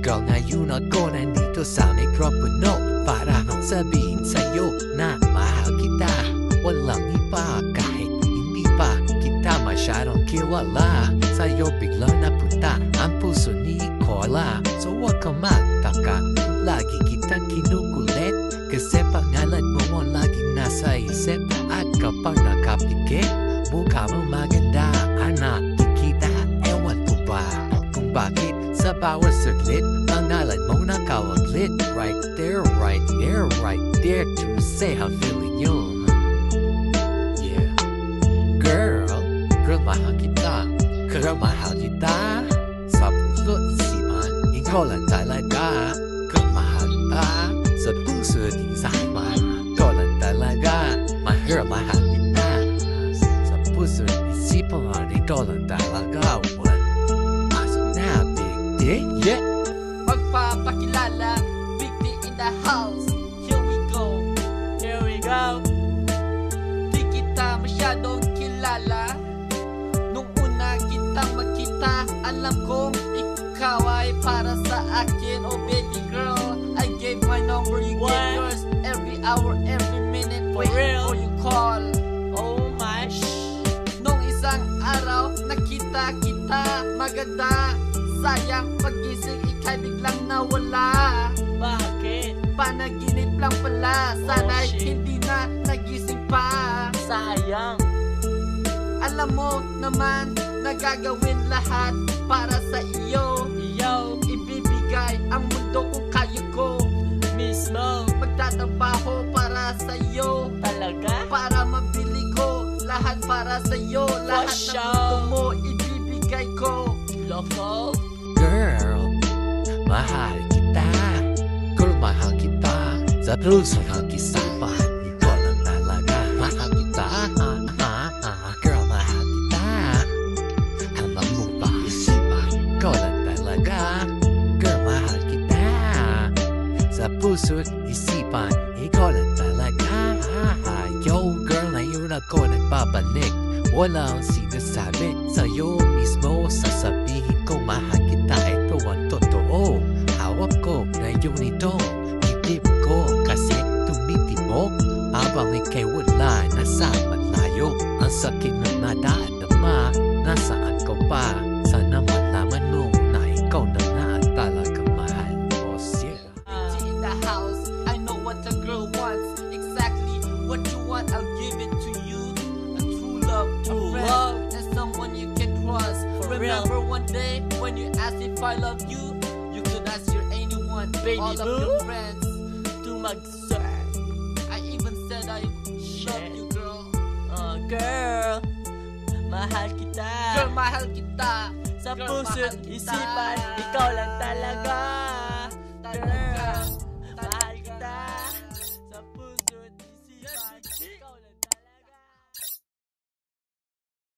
Girl, ngayon ako nandito sa mikropono para sabihin sa'yo na mahal kita. Walang iba kahit hindi pa kita masyadong kilala. Sa'yo biglang napunta ang puso ni Cola. So huwag kang magtaka kung lagi kitang kinukulit, kasi pangalan mo ang laging nasa isip. At kapag nakapikit, mukha mo maganda, anak kikita. Ewan ko ba kung bakit sa bawat saglit pangalan mo nakawaglit. Right there, right there to say how feeling you. Yeah. Girl, mahal kita. Girl, mahal kita. Sa puso isipan, ikaw lang talaga. Girl, mahal kita. Sa puso isipan, ikaw lang talaga. Mahal kita. Sa puso isipan, ikaw lang talaga. Yeah. Magpapakilala, Big D in the house. Here we go. Di kita masyadong kilala. Nung una kitang makita, alam kong ikaw ay para sa akin. Oh baby girl, I gave my number, you gave yours. Every hour, every minute, waiting for you call. Oh my Nung isang araw, nakita kita, maganda. Sayang pagising ika'y biglang nawala. Bakit? Panaginip lang pala. Sana'y hindi na nagising pa. Sayang. Alam mo naman, nagagawin lahat para sa iyo. Ibibigay ang mundo kung kaya ko. Mismo. Magtatrabaho para sa iyo. Talaga? Para mabili ko lahat para sa iyo. Lahat ng gusto mo ibibigay ko. Loko? Girl, mahal kita. Girl, mahal kita. Sa puso ng isipan, ikaw lang talaga. Mahal kita. Girl, mahal kita. Alam mo ba, isipan, ikaw lang talaga. Girl, mahal kita. Sa puso at isipan, ikaw lang talaga. Yo, girl, ngayon ako nagbabalik. Walang sinasabi sa'yo mismo. Sasabihin ko mahal kita, ito ang totoo. Hawak ko ngayon ito, kitip ko kasi tumitibok. Habang ika'y wala, nasa malayo. Ang sakit na nadadama, nasaan ka pa? Sana malaman mo na ikaw na nga talagang mahal mo siya. In the house, I know what a girl wants. Exactly what you want, I'll give it to you. A true love, a friend, and someone you can trust. Remember one day when you asked if I love you, you could ask your anyone, Baby all of boo. your friends. To mag-serve. I even said I love you, girl. Girl, mahal kita. Girl, mahal kita. Sa Girl, puso't mahal kita. isipan, ikaw lang talaga. Talaga.